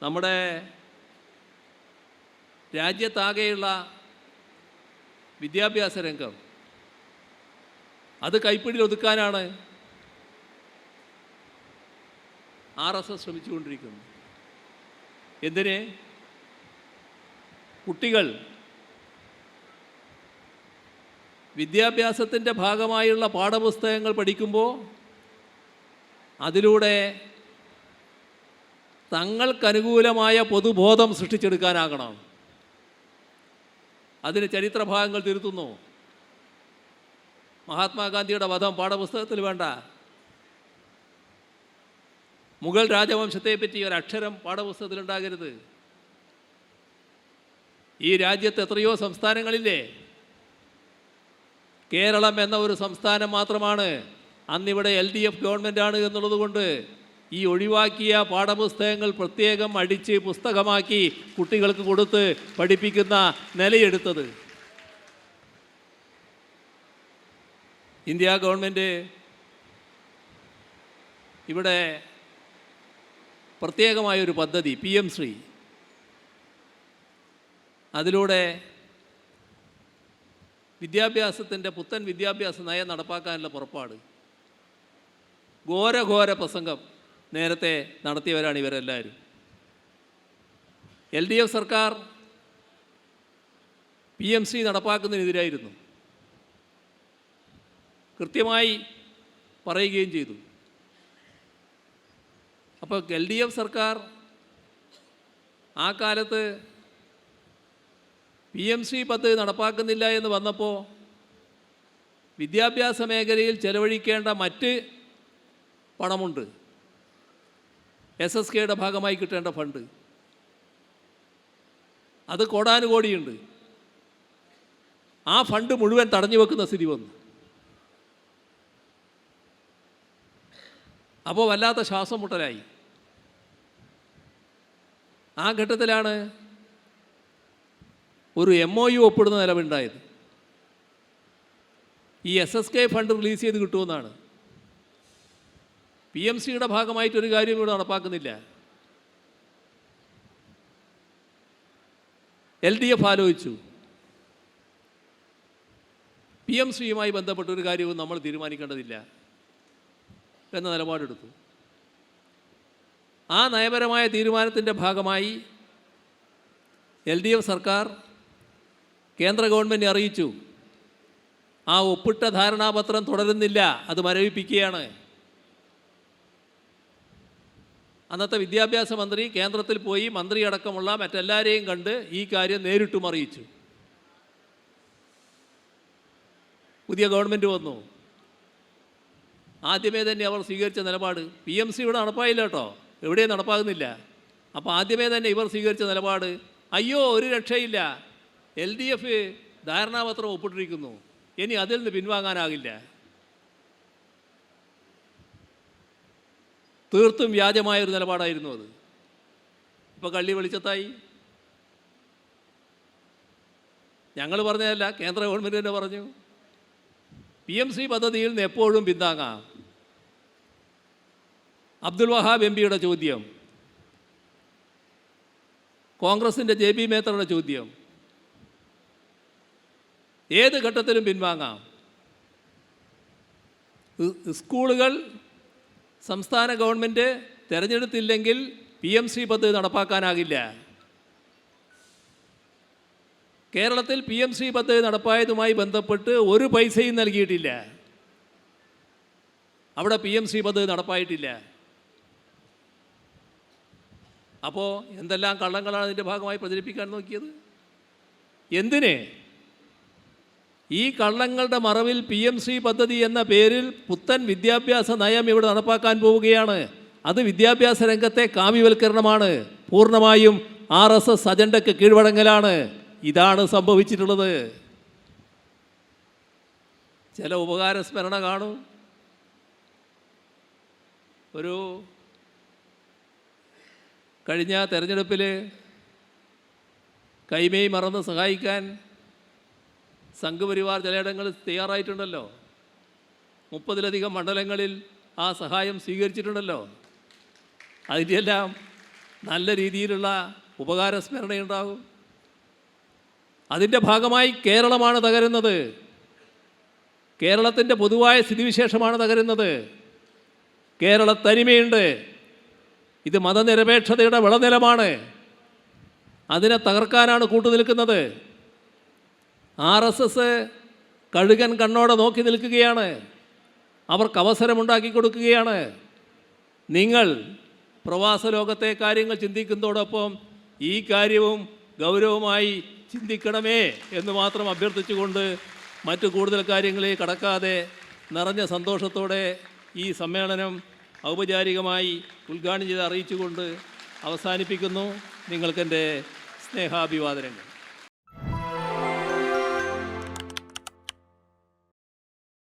നമ്മുടെ രാജ്യത്താകെയുള്ള വിദ്യാഭ്യാസ രംഗം അത് കൈപ്പിടിയിൽ ഒതുക്കാനാണ് RSS ശ്രമിച്ചുകൊണ്ടിരിക്കുന്നത്. എന്തിന്? കുട്ടികൾ വിദ്യാഭ്യാസത്തിൻ്റെ ഭാഗമായുള്ള പാഠപുസ്തകങ്ങൾ പഠിക്കുമ്പോൾ അതിലൂടെ തങ്ങൾക്കനുകൂലമായ പൊതുബോധം സൃഷ്ടിച്ചെടുക്കാനാകണം. അതിന് ചരിത്രഭാഗങ്ങൾ തിരുത്തുന്നു. മഹാത്മാഗാന്ധിയുടെ വധം പാഠപുസ്തകത്തിൽ വേണ്ട. മുഗൾ രാജവംശത്തെപ്പറ്റി ഒരക്ഷരം പാഠപുസ്തകത്തിലുണ്ടാകരുത്. ഈ രാജ്യത്ത് എത്രയോ സംസ്ഥാനങ്ങളില്ലേ? കേരളം എന്ന ഒരു സംസ്ഥാനം മാത്രമാണ് അന്നിവിടെ LDF ഗവൺമെൻറ്റാണ് എന്നുള്ളത് കൊണ്ട് ഈ ഒഴിവാക്കിയ പാഠപുസ്തകങ്ങൾ പ്രത്യേകം അടിച്ച് പുസ്തകമാക്കി കുട്ടികൾക്ക് കൊടുത്ത് പഠിപ്പിക്കുന്ന നിലയെടുത്തത്. ഇന്ത്യ ഗവൺമെൻറ് ഇവിടെ പ്രത്യേകമായൊരു പദ്ധതി PM ശ്രീ, അതിലൂടെ വിദ്യാഭ്യാസത്തിൻ്റെ പുത്തൻ വിദ്യാഭ്യാസ നയം നടപ്പാക്കാനുള്ള പുറപ്പാട്. ഘോര പ്രസംഗം നേരത്തെ നടത്തിയവരാണ് ഇവരെല്ലാവരും. LDF സർക്കാർ PM ശ്രീ നടപ്പാക്കുന്നതിനെതിരായിരുന്നു, കൃത്യമായി പറയുകയും ചെയ്തു. അപ്പോൾ LDF സർക്കാർ ആ കാലത്ത് PM ശ്രീ പദ്ധതി നടപ്പാക്കുന്നില്ല എന്ന് വന്നപ്പോൾ വിദ്യാഭ്യാസ മേഖലയിൽ ചെലവഴിക്കേണ്ട മറ്റ് പണമുണ്ട്, SSKയുടെ ഭാഗമായി കിട്ടേണ്ട ഫണ്ട്, അത് കോടാനുകോടിയുണ്ട്. ആ ഫണ്ട് മുഴുവൻ തടഞ്ഞു വെക്കുന്ന സ്ഥിതി വന്നു. അപ്പോൾ വല്ലാത്ത ശ്വാസം മുട്ടലായി. ആ ഘട്ടത്തിലാണ് ഒരു MOU ഒപ്പിടുന്ന നിലവുണ്ടായത്. ഈ SSK ഫണ്ട് റിലീസ് ചെയ്ത് കിട്ടുമെന്നാണ്. PM ശ്രീയുടെ ഭാഗമായിട്ടൊരു കാര്യം ഇവിടെ നടപ്പാക്കുന്നില്ല. LDF ആലോചിച്ചു, PM ശ്രീയുമായി ബന്ധപ്പെട്ടൊരു കാര്യവും നമ്മൾ തീരുമാനിക്കേണ്ടതില്ല എന്ന നിലപാടെടുത്തു. ആ നയപരമായ തീരുമാനത്തിൻ്റെ ഭാഗമായി LDF സർക്കാർ കേന്ദ്ര ഗവൺമെൻറ് അറിയിച്ചു, ആ ഒപ്പിട്ട ധാരണാപത്രം തുടരുന്നില്ല, അത് മരവിപ്പിക്കുകയാണ്. അന്നത്തെ വിദ്യാഭ്യാസ മന്ത്രി കേന്ദ്രത്തിൽ പോയി മന്ത്രിയടക്കമുള്ള മറ്റെല്ലാവരെയും കണ്ട് ഈ കാര്യം നേരിട്ടും അറിയിച്ചു. പുതിയ ഗവൺമെൻറ് വന്നു. ആദ്യമേ തന്നെ അവർ സ്വീകരിച്ച നിലപാട്, PM ശ്രീ ഇവിടെ നടപ്പായില്ല കേട്ടോ, എവിടെയും നടപ്പാകുന്നില്ല. അപ്പോൾ ആദ്യമേ തന്നെ ഇവർ സ്വീകരിച്ച നിലപാട്, അയ്യോ ഒരു രക്ഷയില്ല, LDF ധാരണാപത്രം ഒപ്പിട്ടിരിക്കുന്നു, ഇനി അതിൽ നിന്ന് പിൻവാങ്ങാനാകില്ല. തീർത്തും വ്യാജമായൊരു നിലപാടായിരുന്നു അത്. ഇപ്പോൾ കള്ളി വെളിച്ചത്തായി. ഞങ്ങൾ പറഞ്ഞതല്ല, കേന്ദ്ര ഗവൺമെൻറ് തന്നെ പറഞ്ഞു PM ശ്രീ പദ്ധതിയിൽ നിന്ന് എപ്പോഴും പിന്താങ്ങാം. അബ്ദുൽ വഹാബ് MP യുടെ ചോദ്യം, കോൺഗ്രസിൻ്റെ JB മേത്തറുടെ ചോദ്യം, ഏത് ഘട്ടത്തിലും പിൻവാങ്ങാം. സ്കൂളുകൾ സംസ്ഥാന ഗവൺമെൻറ് തിരഞ്ഞെടുത്തില്ലെങ്കിൽ PM ശ്രീ പദ്ധതി നടപ്പാക്കാനാകില്ല. കേരളത്തിൽ PM ശ്രീ പദ്ധതി നടപ്പായതുമായി ബന്ധപ്പെട്ട് ഒരു പൈസയും നൽകിയിട്ടില്ല. അവിടെ PM ശ്രീ പദ്ധതി നടപ്പായിട്ടില്ല. അപ്പോൾ എന്തെല്ലാം കള്ളങ്ങളാണ് ഇതിൻ്റെ ഭാഗമായി പ്രചരിപ്പിക്കാൻ നോക്കിയത്? എന്തിന്? ഈ കള്ളങ്ങളുടെ മറവിൽ PM ശ്രീ പദ്ധതി എന്ന പേരിൽ പുത്തൻ വിദ്യാഭ്യാസ നയം ഇവിടെ നടപ്പാക്കാൻ പോവുകയാണ്. അത് വിദ്യാഭ്യാസ രംഗത്തെ കാവ്യവൽക്കരണമാണ്, പൂർണ്ണമായും RSS അജണ്ടയ്ക്ക് കീഴ്വഴങ്ങലാണ്. ഇതാണ് സംഭവിച്ചിട്ടുള്ളത്. ചില ഉപകാരസ്മരണ കാണും. ഒരു കഴിഞ്ഞ തെരഞ്ഞെടുപ്പിൽ കൈമേയ് മറന്ന് സഹായിക്കാൻ സംഘപരിവാർ ചിലയിടങ്ങളിൽ തയ്യാറായിട്ടുണ്ടല്ലോ. 30-ലധികം മണ്ഡലങ്ങളിൽ ആ സഹായം സ്വീകരിച്ചിട്ടുണ്ടല്ലോ. അതിൻ്റെയെല്ലാം നല്ല രീതിയിലുള്ള ഉപകാരസ്മരണയുണ്ടാകും. അതിൻ്റെ ഭാഗമായി കേരളമാണ് തകരുന്നത്. കേരളത്തിൻ്റെ പൊതുവായ സ്ഥിതിവിശേഷമാണ് തകരുന്നത്. കേരള തനിമയുണ്ട്. ഇത് മതനിരപേക്ഷതയുടെ വിളനിലമാണ്. അതിനെ തകർക്കാനാണ് കൂട്ടുനിൽക്കുന്നത്. RSS കഴുകൻ കണ്ണോടെ നോക്കി നിൽക്കുകയാണ്. അവർക്ക് അവസരമുണ്ടാക്കി കൊടുക്കുകയാണ്. നിങ്ങൾ പ്രവാസ ലോകത്തെ കാര്യങ്ങൾ ചിന്തിക്കുന്നതോടൊപ്പം ഈ കാര്യവും ഗൗരവമായി ചിന്തിക്കണമേ എന്ന് മാത്രം അഭ്യർത്ഥിച്ചുകൊണ്ട് മറ്റു കൂടുതൽ കാര്യങ്ങളിൽ കടക്കാതെ നിറഞ്ഞ സന്തോഷത്തോടെ ഈ സമ്മേളനം ഔപചാരികമായി ഉദ്ഘാടനം ചെയ്ത് അറിയിച്ചുകൊണ്ട് അവസാനിപ്പിക്കുന്നു. നിങ്ങൾക്കെൻ്റെ സ്നേഹാഭിവാദനങ്ങൾ.